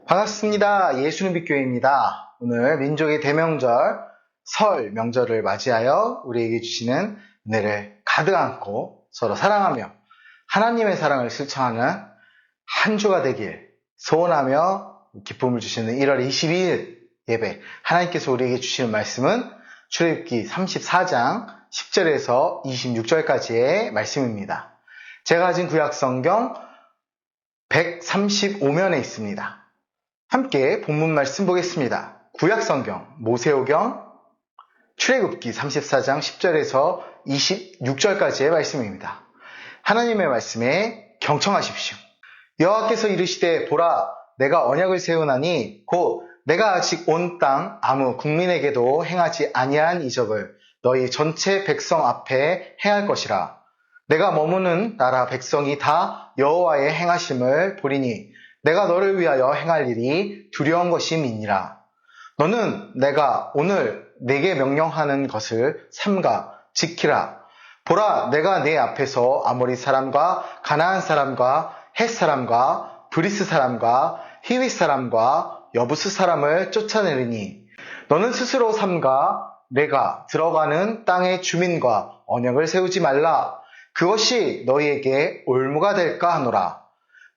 반갑습니다. 예수는 빛교회입니다. 오늘 민족의 대명절 설 명절을 맞이하여 우리에게 주시는 은혜를 가득 안고 서로 사랑하며 하나님의 사랑을 실천하는 한 주가 되길 소원하며 기쁨을 주시는 1월 22일 예배, 하나님께서 우리에게 주시는 말씀은 출애굽기 34장 10절에서 26절까지의 말씀입니다. 제가 가진 구약성경 135면에 있습니다. 함께 본문 말씀 보겠습니다. 구약성경 모세오경 출애굽기 34장 10절에서 26절까지의 말씀입니다. 하나님의 말씀에 경청하십시오. 여호와께서 이르시되 보라 내가 언약을 세우나니 곧 내가 아직 온 땅 아무 국민에게도 행하지 아니한 이적을 너희 전체 백성 앞에 행할 것이라. 내가 머무는 나라 백성이 다 여호와의 행하심을 보리니 내가 너를 위하여 행할 일이 두려운 것임이니라. 너는 내가 오늘 네게 명령하는 것을 삼가 지키라. 보라 내가 네 앞에서 아모리 사람과 가나안 사람과 헷 사람과 브리스 사람과 히윗 사람과 여부스 사람을 쫓아내리니 너는 스스로 삼가 내가 들어가는 땅의 주민과 언약을 세우지 말라. 그것이 너희에게 올무가 될까 하노라.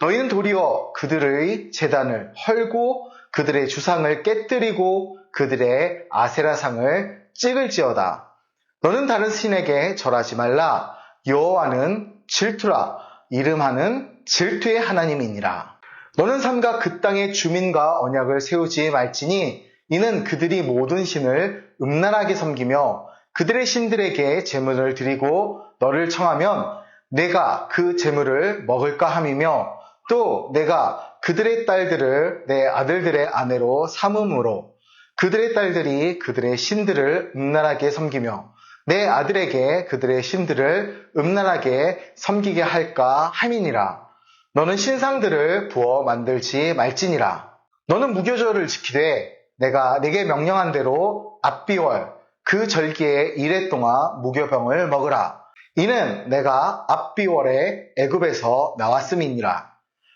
너희는 도리어 그들의 제단을 헐고 그들의 주상을 깨뜨리고 그들의 아세라상을 찍을지어다. 너는 다른 신에게 절하지 말라. 여호와는 질투라. 이름하는 질투의 하나님이니라. 너는 삼가 그 땅의 주민과 언약을 세우지 말지니 이는 그들이 모든 신을 음란하게 섬기며 그들의 신들에게 제물을 드리고 너를 청하면 내가 그 제물을 먹을까 함이며 또 내가 그들의 딸들을 내 아들들의 아내로 삼음으로 그들의 딸들이 그들의 신들을 음란하게 섬기며 내 아들에게 그들의 신들을 음란하게 섬기게 할까 함이니라. 너는 신상들을 부어 만들지 말지니라. 너는 무교절을 지키되 내가 네게 명령한 대로 압비월 그 절기의 1회 동안 무교병을 먹으라. 이는 내가 압비월에 애굽에서 나왔음이니라.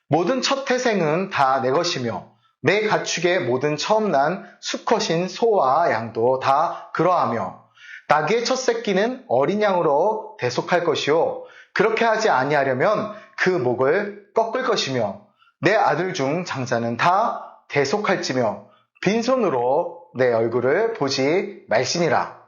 모든 첫 태생은 다 내 것이며 내 가축의 모든 처음 난 수컷인 소와 양도 다 그러하며 나귀의 첫 새끼는 어린 양으로 대속할 것이요 그렇게 하지 아니하려면 그 목을 꺾을 것이며 내 아들 중 장자는 다 대속할지며 빈손으로 내 얼굴을 보지 말지니라.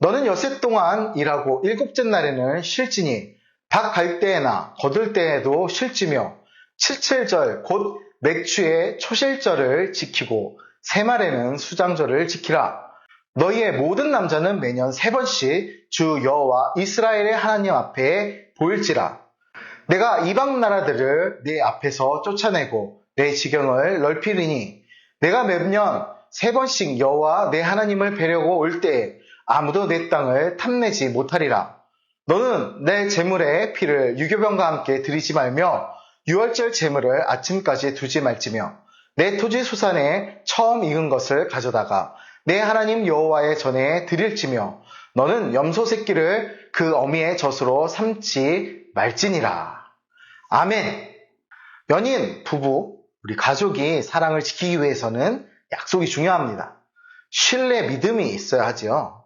너는 엿새 동안 일하고 일곱째 날에는 쉴지니 닭 갈 때에나 거둘 때에도 쉴지며 칠칠절 곧 맥추의 초실절을 지키고 새말에는 수장절을 지키라. 너희의 모든 남자는 매년 3번씩 주 여호와 이스라엘의 하나님 앞에 보일지라. 내가 이방 나라들을 네 앞에서 쫓아내고 내 지경을 넓히리니 내가 매년 3번씩 여호와 내 하나님을 뵈려고 올 때에 아무도 내 땅을 탐내지 못하리라. 너는 내 제물의 피를 유교병과 함께 드리지 말며 유월절 제물을 아침까지 두지 말지며 내 토지 수산에 처음 익은 것을 가져다가 내 하나님 여호와의 전에 드릴지며 너는 염소 새끼를 그 어미의 젖으로 삼지 말지니라. 아멘. 연인, 부부, 우리 가족이 사랑을 지키기 위해서는 약속이 중요합니다. 신뢰, 믿음이 있어야 하지요.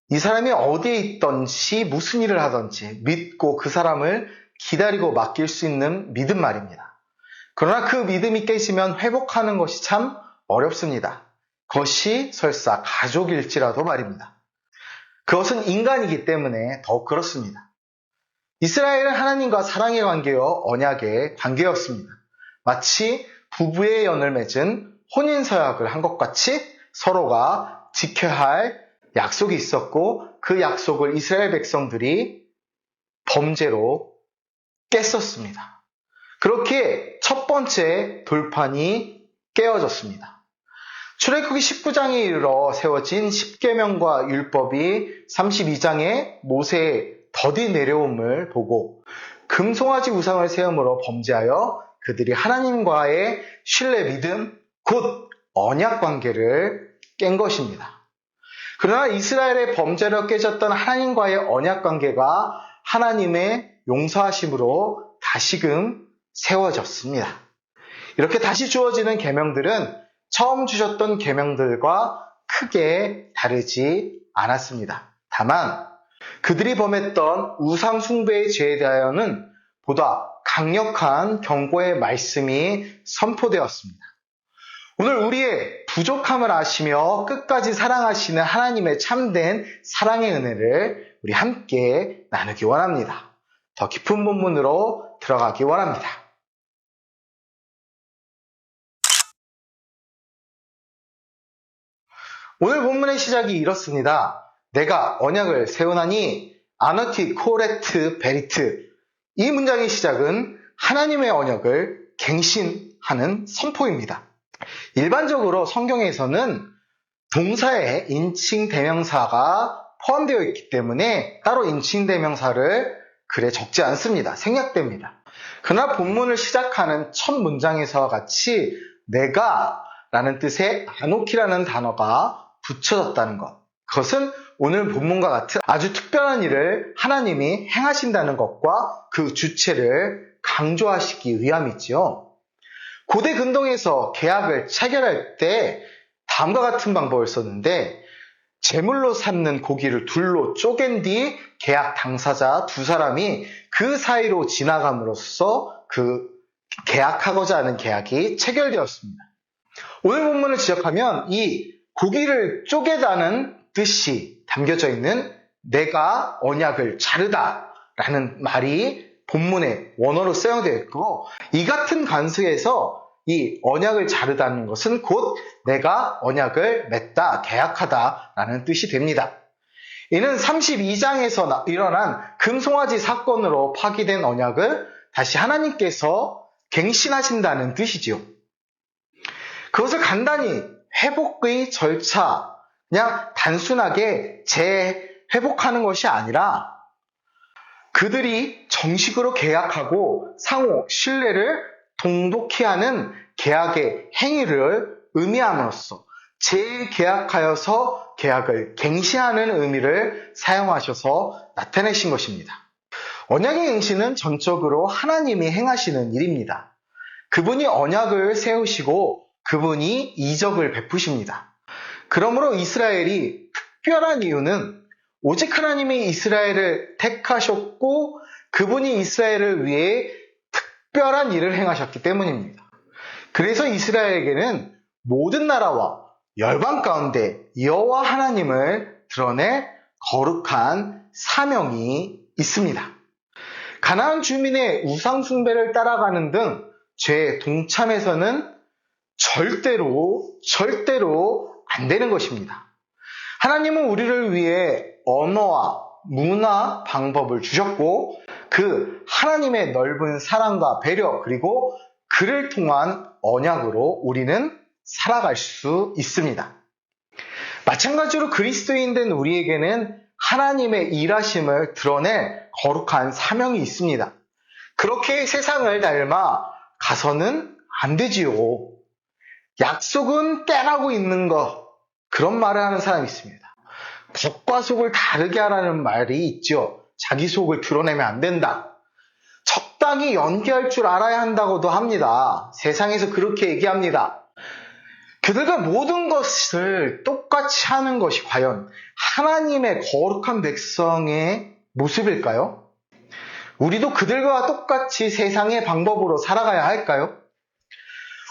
이 사람이 어디에 있든지 무슨 일을 하든지 믿고 그 사람을 기다리고 맡길 수 있는 믿음 말입니다. 그러나 그 믿음이 깨지면 회복하는 것이 참 어렵습니다. 그것이 설사 가족일지라도 말입니다. 그것은 인간이기 때문에 더욱 그렇습니다. 이스라엘은 하나님과 사랑의 관계요 언약의 관계였습니다. 마치 부부의 연을 맺은 혼인서약을 한 것 같이 서로가 지켜야 할 약속이 있었고 그 약속을 이스라엘 백성들이 범죄로 깼었습니다. 그렇게 첫 번째 돌판이 깨어졌습니다. 출애굽기 19장에 이르러 세워진 십계명과 율법이 32장에 모세의 더디 내려옴을 보고 금송아지 우상을 세움으로 범죄하여 그들이 하나님과의 신뢰 믿음 곧 언약 관계를 깬 것입니다. 그러나 이스라엘의 범죄로 깨졌던 하나님과의 언약 관계가 하나님의 용서하심으로 다시금 세워졌습니다. 이렇게 다시 주어지는 계명들은 처음 주셨던 계명들과 크게 다르지 않았습니다. 다만 그들이 범했던 우상 숭배의 죄에 대하여는 보다 강력한 경고의 말씀이 선포되었습니다. 오늘 우리의 부족함을 아시며 끝까지 사랑하시는 하나님의 참된 사랑의 은혜를 우리 함께 나누기 원합니다. 더 깊은 본문으로 들어가기 원합니다. 오늘 본문의 시작이 이렇습니다. 내가 언약을 세우나니 아너티 코레트 베리트. 이 문장의 시작은 하나님의 언약을 갱신하는 선포입니다. 일반적으로 성경에서는 동사에 인칭 대명사가 포함되어 있기 때문에 따로 인칭 대명사를 글에 적지 않습니다. 생략됩니다. 그러나 본문을 시작하는 첫 문장에서와 같이 내가 라는 뜻의 아노키라는 단어가 붙여졌다는 것. 그것은 오늘 본문과 같은 아주 특별한 일을 하나님이 행하신다는 것과 그 주체를 강조하시기 위함이지요. 고대 근동에서 계약을 체결할 때 다음과 같은 방법을 썼는데 제물로 삼는 고기를 둘로 쪼갠 뒤 계약 당사자 두 사람이 그 사이로 지나감으로써 그 계약하고자 하는 계약이 체결되었습니다. 오늘 본문을 지적하면 이 고기를 쪼개다는 뜻이 담겨져 있는 내가 언약을 자르다 라는 말이 본문의 원어로 사용되어 있고 이 같은 관습에서 이 언약을 자르다는 것은 곧 내가 언약을 맺다, 계약하다 라는 뜻이 됩니다. 이는 32장에서 일어난 금송아지 사건으로 파기된 언약을 다시 하나님께서 갱신하신다는 뜻이지요. 그것을 간단히 회복의 절차, 그냥 단순하게 재회복하는 것이 아니라 그들이 정식으로 계약하고 상호 신뢰를 동독히 하는 계약의 행위를 의미함으로써 재계약하여서 계약을 갱신하는 의미를 사용하셔서 나타내신 것입니다. 언약의 갱신은 전적으로 하나님이 행하시는 일입니다. 그분이 언약을 세우시고 그분이 이적을 베푸십니다. 그러므로 이스라엘이 특별한 이유는 오직 하나님이 이스라엘을 택하셨고 그분이 이스라엘을 위해 특별한 일을 행하셨기 때문입니다. 그래서 이스라엘에게는 모든 나라와 열방 가운데 여호와 하나님을 드러낼 거룩한 사명이 있습니다. 가나안 주민의 우상 숭배를 따라가는 등 죄에 동참해서는 절대로 안 되는 것입니다. 하나님은 우리를 위해 언어와 문화, 방법을 주셨고 그 하나님의 넓은 사랑과 배려 그리고 그를 통한 언약으로 우리는 살아갈 수 있습니다. 마찬가지로 그리스도인 된 우리에게는 하나님의 일하심을 드러낼 거룩한 사명이 있습니다. 그렇게 세상을 닮아 가서는 안 되지요. 약속은 깨라고 있는 것, 그런 말을 하는 사람이 있습니다. 겉과 속을 다르게 하라는 말이 있죠. 자기 속을 드러내면 안 된다. 적당히 연기할 줄 알아야 한다고도 합니다. 세상에서 그렇게 얘기합니다. 그들과 모든 것을 똑같이 하는 것이 과연 하나님의 거룩한 백성의 모습일까요? 우리도 그들과 똑같이 세상의 방법으로 살아가야 할까요?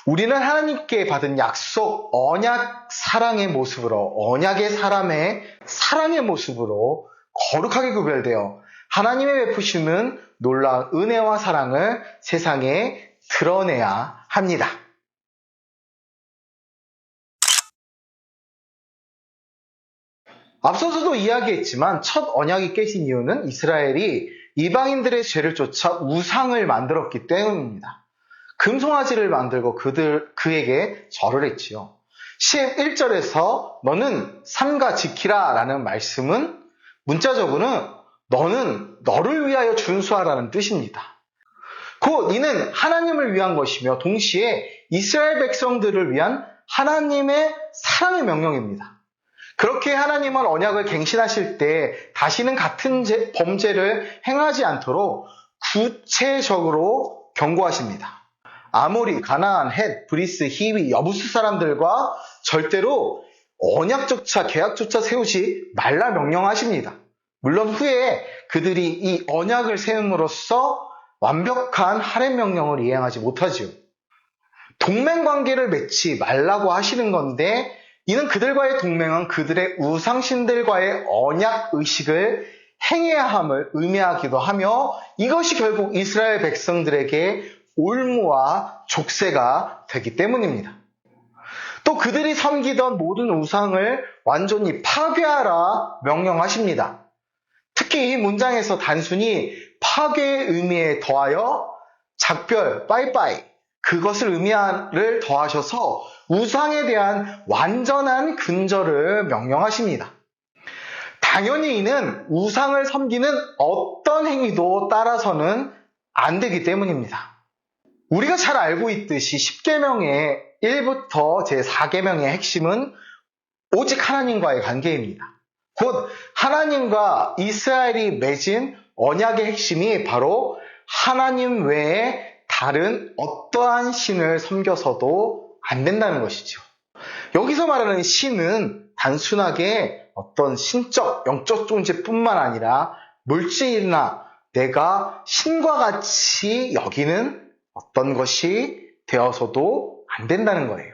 우리는 하나님께 받은 약속, 언약 사랑의 모습으로, 언약의 사랑의 모습으로 거룩하게 구별되어 하나님의 베푸심은 놀라운 은혜와 사랑을 세상에 드러내야 합니다. 앞서서도 이야기했지만 첫 언약이 깨진 이유는 이스라엘이 이방인들의 죄를 쫓아 우상을 만들었기 때문입니다. 금송아지를 만들고 그에게 절을 했지요. 11절에서 너는 삼가 지키라 라는 말씀은 문자적으로는 너는 너를 위하여 준수하라는 뜻입니다. 곧 이는 하나님을 위한 것이며 동시에 이스라엘 백성들을 위한 하나님의 사랑의 명령입니다. 그렇게 하나님은 언약을 갱신하실 때 다시는 같은 범죄를 행하지 않도록 구체적으로 경고하십니다. 아모리, 가나안, 헷, 브리스, 히위, 여부스 사람들과 절대로 언약조차 계약조차 세우지 말라 명령하십니다. 물론 후에 그들이 이 언약을 세움으로써 완벽한 할례 명령을 이행하지 못하지요. 동맹관계를 맺지 말라고 하시는 건데 이는 그들과의 동맹은 그들의 우상신들과의 언약의식을 행해야 함을 의미하기도 하며 이것이 결국 이스라엘 백성들에게 올무와 족쇄가 되기 때문입니다. 또 그들이 섬기던 모든 우상을 완전히 파괴하라 명령하십니다. 특히 이 문장에서 단순히 파괴의 의미에 더하여 작별, 빠이빠이 그것을 의미를 더하셔서 우상에 대한 완전한 근절을 명령하십니다. 당연히 이는 우상을 섬기는 어떤 행위도 따라서는 안 되기 때문입니다. 우리가 잘 알고 있듯이 10계명의 1부터 제4계명의 핵심은 오직 하나님과의 관계입니다. 곧 하나님과 이스라엘이 맺은 언약의 핵심이 바로 하나님 외에 다른 어떠한 신을 섬겨서도 안 된다는 것이죠. 여기서 말하는 신은 단순하게 어떤 신적, 영적 존재뿐만 아니라 물질이나 내가 신과 같이 여기는 어떤 것이 되어서도 안 된다는 거예요.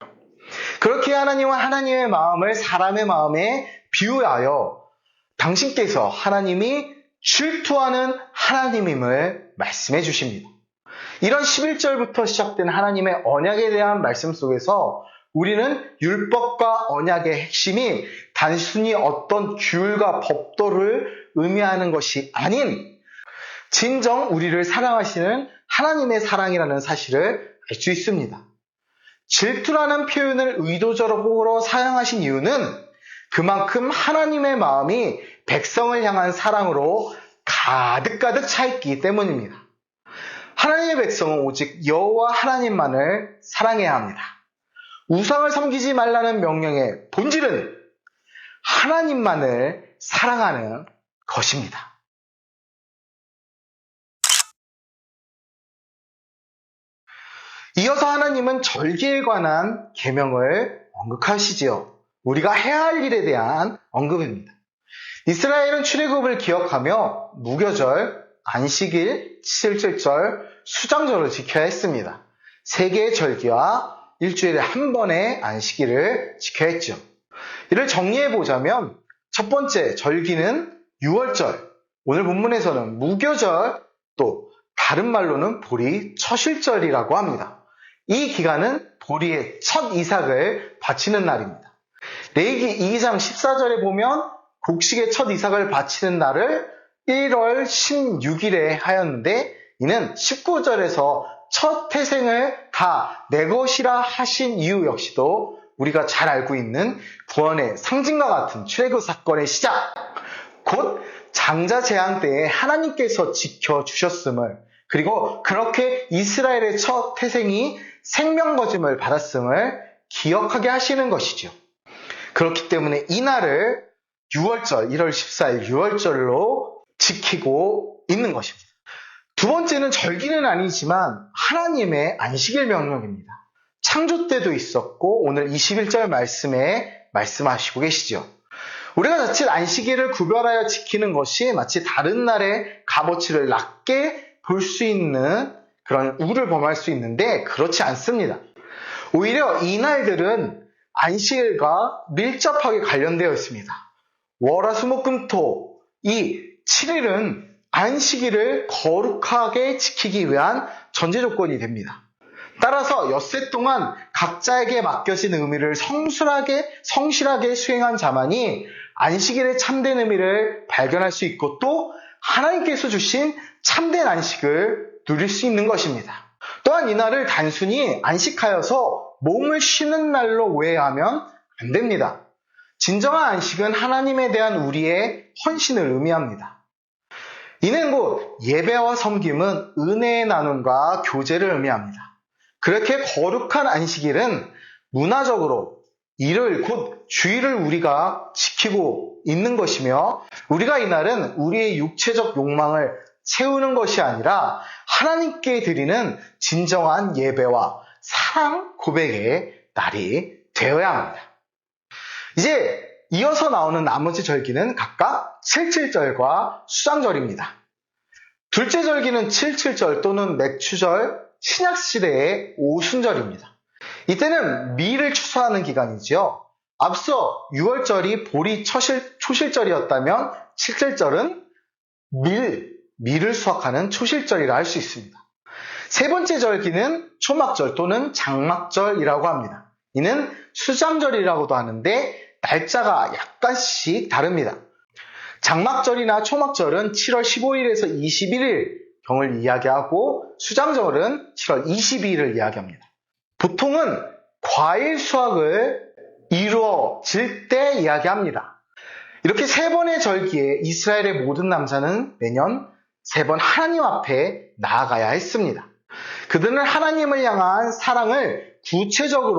그렇게 하나님은 하나님의 마음을 사람의 마음에 비유하여 당신께서 하나님이 질투하는 하나님임을 말씀해 주십니다. 이런 11절부터 시작된 하나님의 언약에 대한 말씀 속에서 우리는 율법과 언약의 핵심이 단순히 어떤 규율과 법도를 의미하는 것이 아닌 진정 우리를 사랑하시는 하나님의 사랑이라는 사실을 알 수 있습니다. 질투라는 표현을 의도적으로 사용하신 이유는 그만큼 하나님의 마음이 백성을 향한 사랑으로 가득가득 차 있기 때문입니다. 하나님의 백성은 오직 여호와 하나님만을 사랑해야 합니다. 우상을 섬기지 말라는 명령의 본질은 하나님만을 사랑하는 것입니다. 이어서 하나님은 절기에 관한 계명을 언급하시지요. 우리가 해야 할 일에 대한 언급입니다. 이스라엘은 출애굽을 기억하며 무교절, 안식일, 칠칠절, 수장절을 지켜야 했습니다. 3개의 절기와 일주일에 한 번의 안식일을 지켜야 했죠. 이를 정리해보자면 첫 번째 절기는 유월절, 오늘 본문에서는 무교절, 또 다른 말로는 보리 처실절이라고 합니다. 이 기간은 보리의 첫 이삭을 바치는 날입니다. 레위기 2장 14절에 보면 곡식의 첫 이삭을 바치는 날을 1월 16일에 하였는데 이는 19절에서 첫 태생을 다 내 것이라 하신 이유 역시도 우리가 잘 알고 있는 구원의 상징과 같은 출애굽 사건의 시작, 곧 장자 재앙 때에 하나님께서 지켜주셨음을, 그리고 그렇게 이스라엘의 첫 태생이 생명거짐을 받았음을 기억하게 하시는 것이죠. 그렇기 때문에 이 날을 6월절, 1월 14일 6월절로 지키고 있는 것입니다. 두 번째는 절기는 아니지만 하나님의 안식일 명령입니다. 창조 때도 있었고 오늘 21절 말씀에 말씀하시고 계시죠. 우리가 자칫 안식일을 구별하여 지키는 것이 마치 다른 날의 값어치를 낮게 볼 수 있는 그런 우를 범할 수 있는데 그렇지 않습니다. 오히려 이 날들은 안식일과 밀접하게 관련되어 있습니다. 월화수목금토 이 7일은 안식일을 거룩하게 지키기 위한 전제 조건이 됩니다. 따라서 엿새 동안 각자에게 맡겨진 의미를 성실하게 수행한 자만이 안식일의 참된 의미를 발견할 수 있고 또 하나님께서 주신 참된 안식을 누릴 수 있는 것입니다. 또한 이 날을 단순히 안식하여서 몸을 쉬는 날로 오해하면 안 됩니다. 진정한 안식은 하나님에 대한 우리의 헌신을 의미합니다. 이는 곧 예배와 섬김은 은혜의 나눔과 교제를 의미합니다. 그렇게 거룩한 안식일은 문화적으로 일을 곧 주의를 우리가 지키고 있는 것이며 우리가 이날은 우리의 육체적 욕망을 채우는 것이 아니라 하나님께 드리는 진정한 예배와 사랑 고백의 날이 되어야 합니다. 이제 이어서 나오는 나머지 절기는 각각 칠칠절과 수장절입니다. 둘째 절기는 칠칠절 또는 맥추절, 신약시대의 오순절입니다. 이때는 밀을 추수하는 기간이지요. 앞서 6월절이 보리 초실절이었다면 칠칠절은 밀을 수확하는 초실절이라 할 수 있습니다. 세 번째 절기는 초막절 또는 장막절이라고 합니다. 이는 수장절이라고도 하는데 날짜가 약간씩 다릅니다. 장막절이나 초막절은 7월 15일에서 21일경을 이야기하고 수장절은 7월 22일을 이야기합니다. 보통은 과일 수확을 이루어질 때 이야기합니다. 이렇게 세 번의 절기에 이스라엘의 모든 남자는 매년 3번 하나님 앞에 나아가야 했습니다. 그들은 하나님을 향한 사랑을 구체적인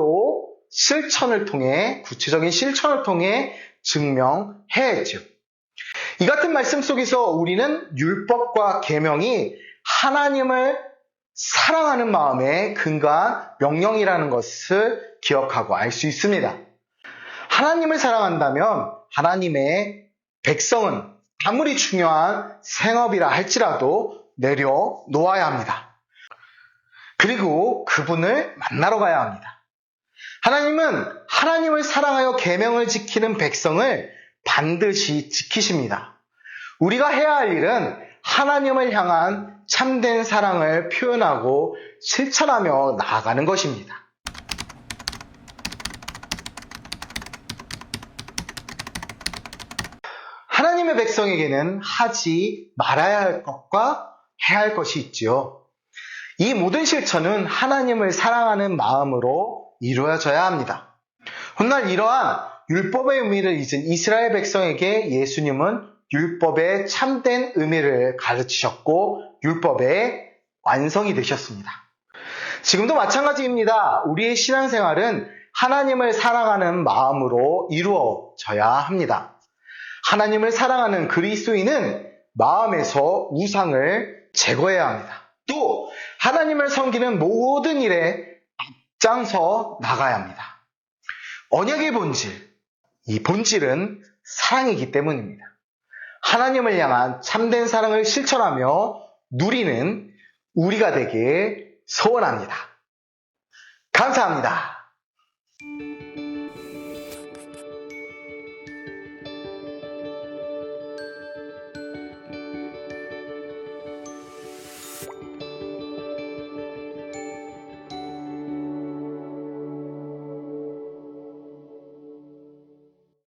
실천을 통해 증명해야 했죠. 이 같은 말씀 속에서 우리는 율법과 계명이 하나님을 사랑하는 마음에 근거한 명령이라는 것을 기억하고 알 수 있습니다. 하나님을 사랑한다면 하나님의 백성은 아무리 중요한 생업이라 할지라도 내려놓아야 합니다. 그리고 그분을 만나러 가야 합니다. 하나님은 하나님을 사랑하여 계명을 지키는 백성을 반드시 지키십니다. 우리가 해야 할 일은 하나님을 향한 참된 사랑을 표현하고 실천하며 나아가는 것입니다. 하나님의 백성에게는 하지 말아야 할 것과 해야 할 것이 있지요. 이 모든 실천은 하나님을 사랑하는 마음으로 이루어져야 합니다. 훗날 이러한 율법의 의미를 잊은 이스라엘 백성에게 예수님은 율법의 참된 의미를 가르치셨고 율법의 완성이 되셨습니다. 지금도 마찬가지입니다. 우리의 신앙생활은 하나님을 사랑하는 마음으로 이루어져야 합니다. 하나님을 사랑하는 그리스도인은 마음에서 우상을 제거해야 합니다. 또 하나님을 섬기는 모든 일에 앞장서 나가야 합니다. 언약의 본질, 이 본질은 사랑이기 때문입니다. 하나님을 향한 참된 사랑을 실천하며 누리는 우리가 되길 소원합니다. 감사합니다.